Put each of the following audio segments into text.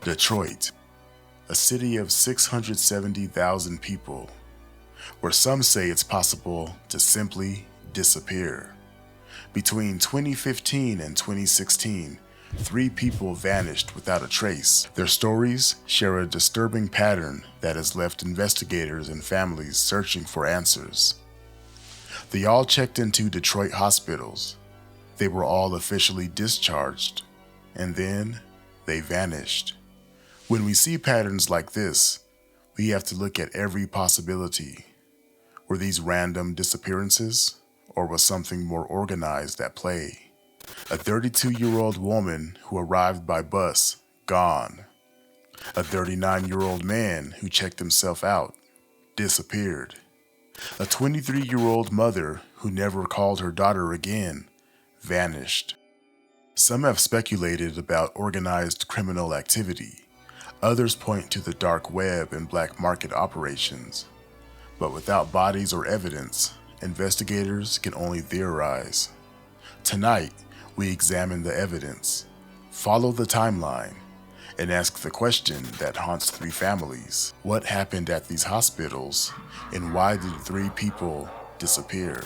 Detroit, a city of 670,000 people, where some say it's possible to simply disappear. Between 2015 and 2016, 3 people vanished without a trace. Their stories share a disturbing pattern that has left investigators and families searching for answers. They all checked into Detroit hospitals. They were all officially discharged, and then they vanished. When we see patterns like this, we have to look at every possibility. Were these random disappearances, or was something more organized at play? A 32-year-old woman who arrived by bus, gone. A 39-year-old man who checked himself out, disappeared. A 23-year-old mother who never called her daughter again, vanished. Some have speculated about organized criminal activity. Others point to the dark web and black market operations. But without bodies or evidence, investigators can only theorize. Tonight, we examine the evidence, follow the timeline, and ask the question that haunts 3 families. What happened at these hospitals, and why did 3 people disappear?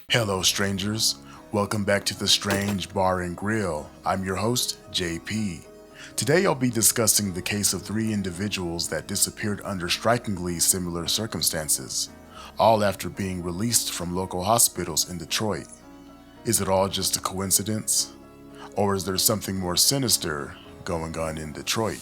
Hello, strangers. Welcome back to the Strange Bar and Grill. I'm your host, JP. Today I'll be discussing the case of 3 individuals that disappeared under strikingly similar circumstances, all after being released from local hospitals in Detroit. Is it all just a coincidence? Or is there something more sinister going on in Detroit?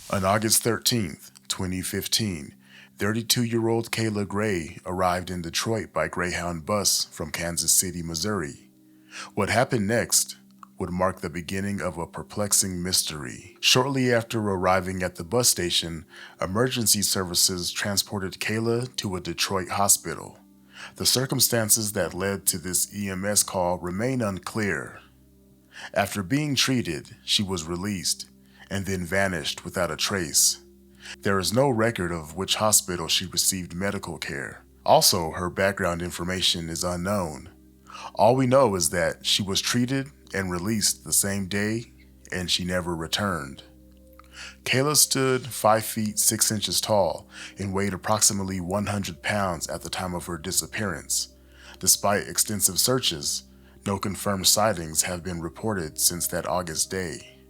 On August 13th, 2015, 32-year-old Kiela Gray arrived in Detroit by Greyhound bus from Kansas City, Missouri. What happened next would mark the beginning of a perplexing mystery. Shortly after arriving at the bus station, emergency services transported Kiela to a Detroit hospital. The circumstances that led to this EMS call remain unclear. After being treated, she was released and then vanished without a trace. There is no record of which hospital she received medical care. Also, her background information is unknown. All we know is that she was treated and released the same day, and she never returned. Kiela stood 5 feet 6 inches tall and weighed approximately 100 pounds at the time of her disappearance. Despite extensive searches, no confirmed sightings have been reported since that August day.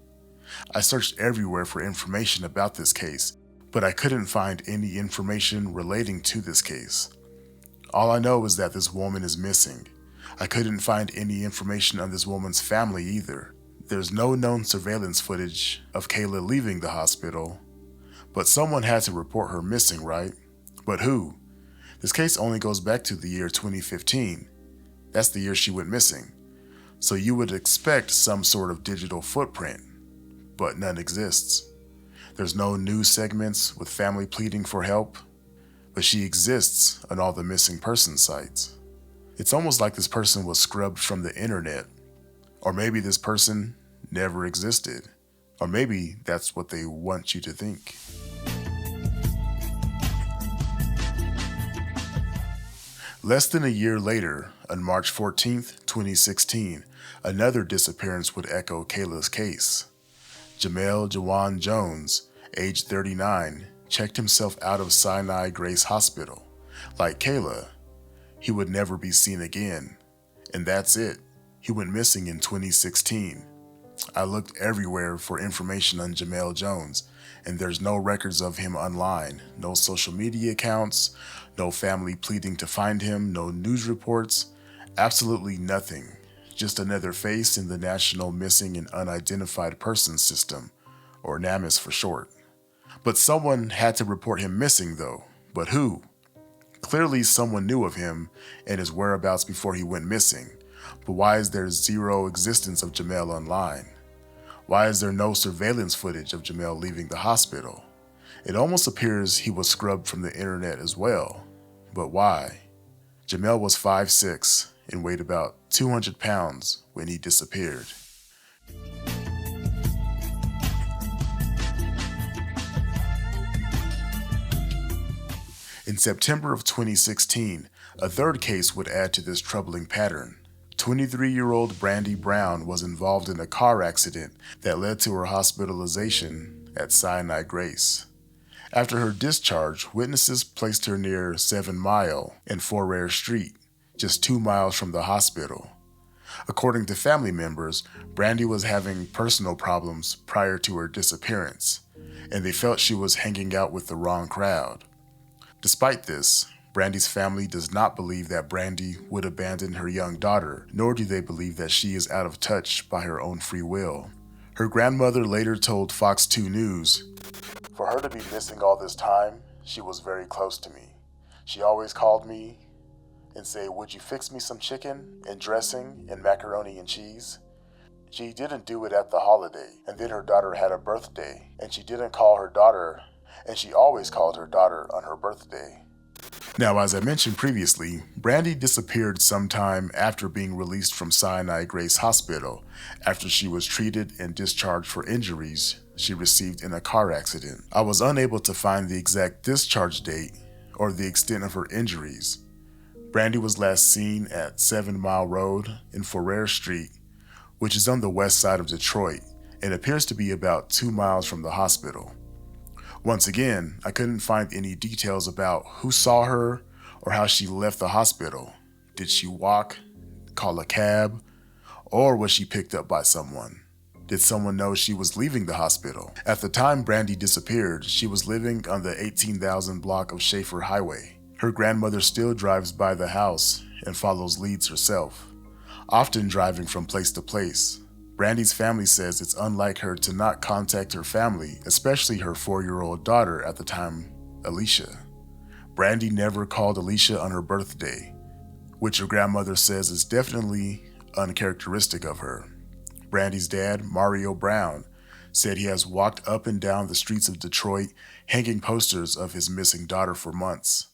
I searched everywhere for information about this case, but I couldn't find any information relating to this case. All I know is that this woman is missing. I couldn't find any information on this woman's family either. There's no known surveillance footage of Kiela leaving the hospital, but someone had to report her missing, right? But who? This case only goes back to the year 2015. That's the year she went missing. So you would expect some sort of digital footprint, but none exists. There's no news segments with family pleading for help, but she exists on all the missing person sites. It's almost like this person was scrubbed from the internet, or maybe this person never existed, or maybe that's what they want you to think. Less than a year later, on March 14th, 2016, another disappearance would echo Kiela's case. Jahmel Jones, age 39, checked himself out of Sinai Grace Hospital. Like Kiela, he would never be seen again. And that's it. He went missing in 2016. I looked everywhere for information on Jahmel Jones, and there's no records of him online, no social media accounts, no family pleading to find him, no news reports, absolutely nothing. Just another face in the National Missing and Unidentified Persons System, or NAMIS for short. But someone had to report him missing though. But who? Clearly someone knew of him and his whereabouts before he went missing. But why is there zero existence of Jahmel online? Why is there no surveillance footage of Jahmel leaving the hospital? It almost appears he was scrubbed from the internet as well. But why? Jahmel was 5'6" and weighed about 200 pounds when he disappeared. In In September of 2016, a third case would add to this troubling pattern. 23-year-old Brandi Brown was involved in a car accident that led to her hospitalization at Sinai Grace. After her discharge, witnesses placed her near 7 Mile and Forrer Street, just 2 miles from the hospital. According to family members, Brandi was having personal problems prior to her disappearance, and they felt she was hanging out with the wrong crowd. Despite this, Brandi's family does not believe that Brandi would abandon her young daughter, nor do they believe that she is out of touch by her own free will. Her grandmother later told Fox 2 News, "For her to be missing all this time, she was very close to me. She always called me and say, 'Would you fix me some chicken and dressing and macaroni and cheese?' She didn't do it at the holiday, and then her daughter had a birthday, and she didn't call her daughter, and she always called her daughter on her birthday." Now, as I mentioned previously, Brandi disappeared sometime after being released from Sinai Grace Hospital after she was treated and discharged for injuries she received in a car accident. I was unable to find the exact discharge date or the extent of her injuries. Brandi was last seen at 7 Mile Road and Forrer Street, which is on the west side of Detroit and appears to be about 2 miles from the hospital. Once again, I couldn't find any details about who saw her or how she left the hospital. Did she walk, call a cab, or was she picked up by someone? Did someone know she was leaving the hospital? At the time Brandi disappeared, she was living on the 18,000 block of Schaefer Highway. Her grandmother still drives by the house and follows leads herself, often driving from place to place. Brandi's family says it's unlike her to not contact her family, especially her 4-year-old daughter at the time, Alicia. Brandi never called Alicia on her birthday, which her grandmother says is definitely uncharacteristic of her. Brandi's dad, Mario Brown, said he has walked up and down the streets of Detroit hanging posters of his missing daughter for months.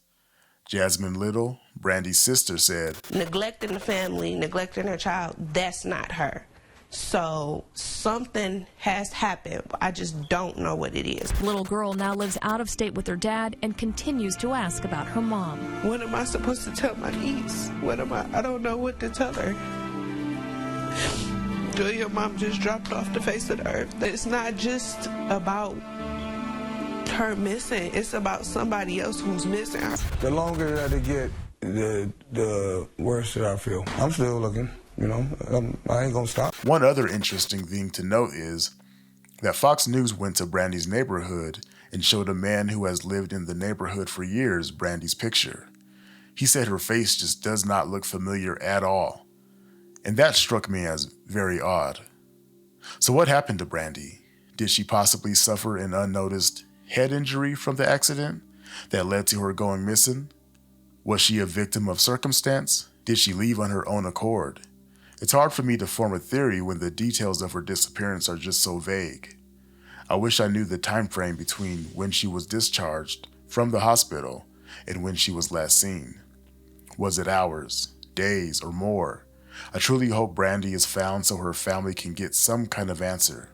Jasmine Little, Brandi's sister, said, "Neglecting the family, neglecting her child, that's not her. So something has happened. I just don't know what it is." The little girl now lives out of state with her dad and continues to ask about her mom. What am I supposed to tell my niece? I don't know what to tell her. Your mom just dropped off the face of the earth. It's not just about her missing. It's about somebody else who's missing. The longer that it get, the worse that I feel. I'm still looking. I ain't gonna stop. One other interesting thing to note is that Fox News went to Brandi's neighborhood and showed a man who has lived in the neighborhood for years Brandi's picture. He said her face just does not look familiar at all, and that struck me as very odd. So what happened to Brandi? Did she possibly suffer an unnoticed head injury from the accident that led to her going missing? Was she a victim of circumstance? Did she leave on her own accord? It's hard for me to form a theory when the details of her disappearance are just so vague. I wish I knew the time frame between when she was discharged from the hospital and when she was last seen. Was it hours, days, or more? I truly hope Brandi is found so her family can get some kind of answer.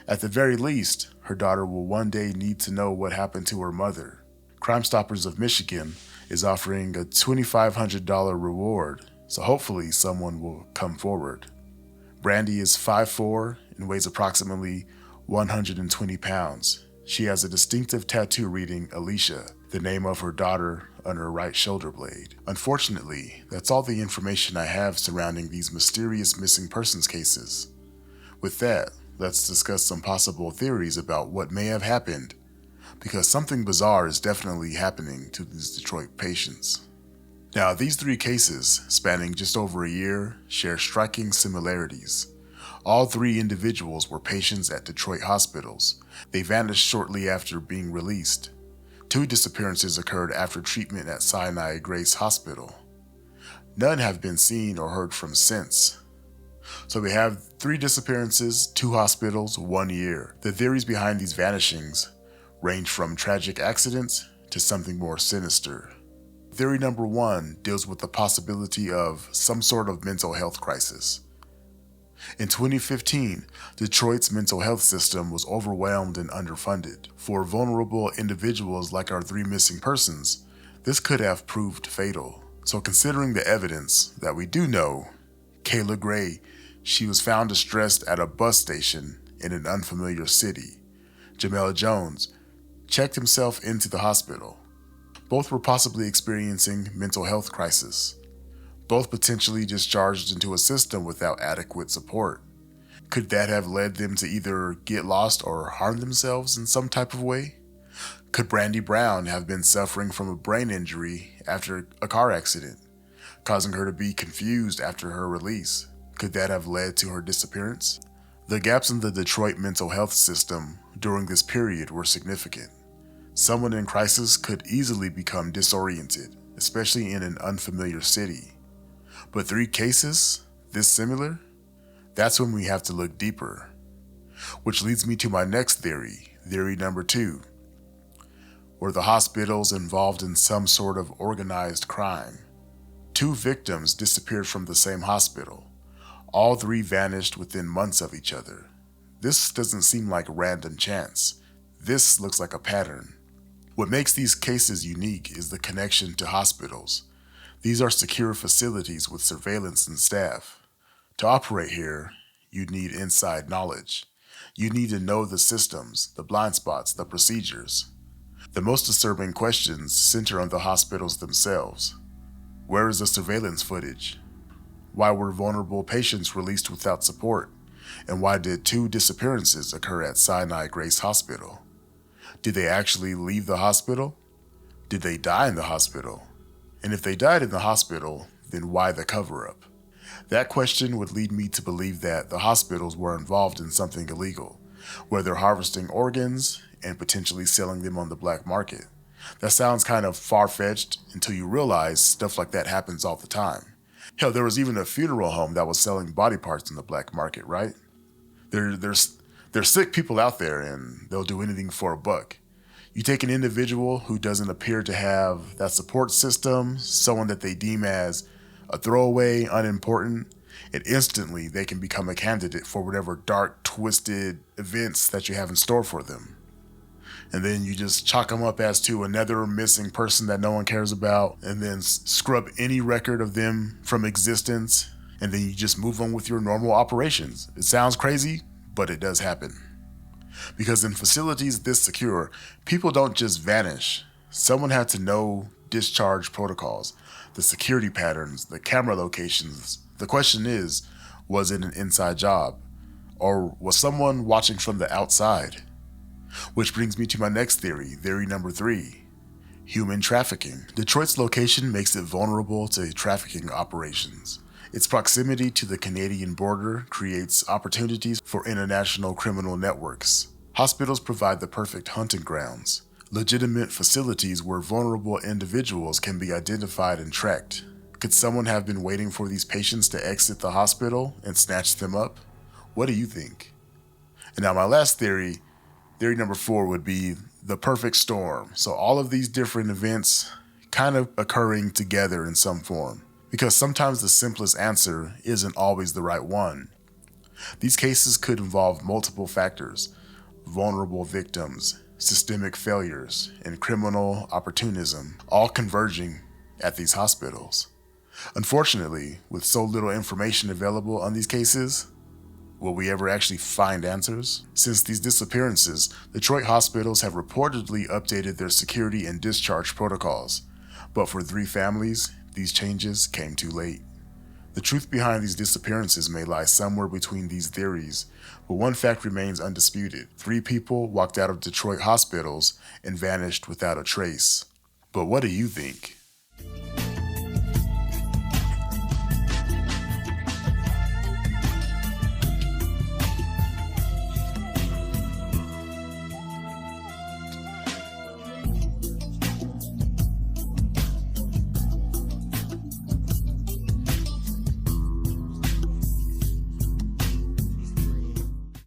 At the very least, her daughter will one day need to know what happened to her mother. Crime Stoppers of Michigan is offering a $2,500 reward, so hopefully someone will come forward. Brandi is 5'4" and weighs approximately 120 pounds. She has a distinctive tattoo reading Alicia, the name of her daughter, on her right shoulder blade. Unfortunately, that's all the information I have surrounding these mysterious missing persons cases. With that, let's discuss some possible theories about what may have happened, because something bizarre is definitely happening to these Detroit patients. Now, these 3 cases, spanning just over a year, share striking similarities. All 3 individuals were patients at Detroit hospitals. They vanished shortly after being released. 2 disappearances occurred after treatment at Sinai Grace Hospital. None have been seen or heard from since. So we have 3 disappearances, 2 hospitals, 1 year. The theories behind these vanishings range from tragic accidents to something more sinister. Theory number 1 deals with the possibility of some sort of mental health crisis. In 2015, Detroit's mental health system was overwhelmed and underfunded. For vulnerable individuals like our 3 missing persons, This could have proved fatal. So considering the evidence that we do know, Kiela Gray, she was found distressed at a bus station in an unfamiliar city. Jahmel Jones checked himself into the hospital. Both were possibly experiencing mental health crisis. Both potentially discharged into a system without adequate support. Could that have led them to either get lost or harm themselves in some type of way? Could Brandi Brown have been suffering from a brain injury after a car accident, causing her to be confused after her release? Could that have led to her disappearance? The gaps in the Detroit mental health system during this period were significant. Someone in crisis could easily become disoriented, especially in an unfamiliar city. But 3 cases this similar? That's when we have to look deeper. Which leads me to my next theory, theory number 2. Were the hospitals involved in some sort of organized crime? 2 victims disappeared from the same hospital. All 3 vanished within months of each other. This doesn't seem like random chance. This looks like a pattern. What makes these cases unique is the connection to hospitals. These are secure facilities with surveillance and staff. To operate here, you need inside knowledge. You need to know the systems, the blind spots, the procedures. The most disturbing questions center on the hospitals themselves. Where is the surveillance footage? Why were vulnerable patients released without support? And why did 2 disappearances occur at Sinai Grace Hospital? Did they actually leave the hospital? Did they die in the hospital? And if they died in the hospital, then why the cover-up? That question would lead me to believe that the hospitals were involved in something illegal, whether harvesting organs and potentially selling them on the black market. That sounds kind of far-fetched until you realize stuff like that happens all the time. Hell, there was even a funeral home that was selling body parts in the black market, right? There's sick people out there and they'll do anything for a buck. You take an individual who doesn't appear to have that support system, someone that they deem as a throwaway, unimportant, and instantly they can become a candidate for whatever dark, twisted events that you have in store for them. And then you just chalk them up as to another missing person that no one cares about, and then scrub any record of them from existence, and then you just move on with your normal operations. It sounds crazy, but it does happen. Because in facilities this secure, people don't just vanish. Someone had to know discharge protocols, the security patterns, the camera locations. The question is, was it an inside job? Or was someone watching from the outside? Which brings me to my next theory, theory number 3. Human trafficking. Detroit's location makes it vulnerable to trafficking operations. Its proximity to the Canadian border creates opportunities for international criminal networks. Hospitals provide the perfect hunting grounds, legitimate facilities where vulnerable individuals can be identified and tracked. Could someone have been waiting for these patients to exit the hospital and snatch them up? What do you think? And now my last theory, theory number 4, would be the perfect storm. So all of these different events kind of occurring together in some form. Because sometimes the simplest answer isn't always the right one. These cases could involve multiple factors: vulnerable victims, systemic failures, and criminal opportunism, all converging at these hospitals. Unfortunately, with so little information available on these cases, will we ever actually find answers? Since these disappearances, Detroit hospitals have reportedly updated their security and discharge protocols. But for 3 families, these changes came too late. The truth behind these disappearances may lie somewhere between these theories, but one fact remains undisputed. 3 people walked out of Detroit hospitals and vanished without a trace. But what do you think?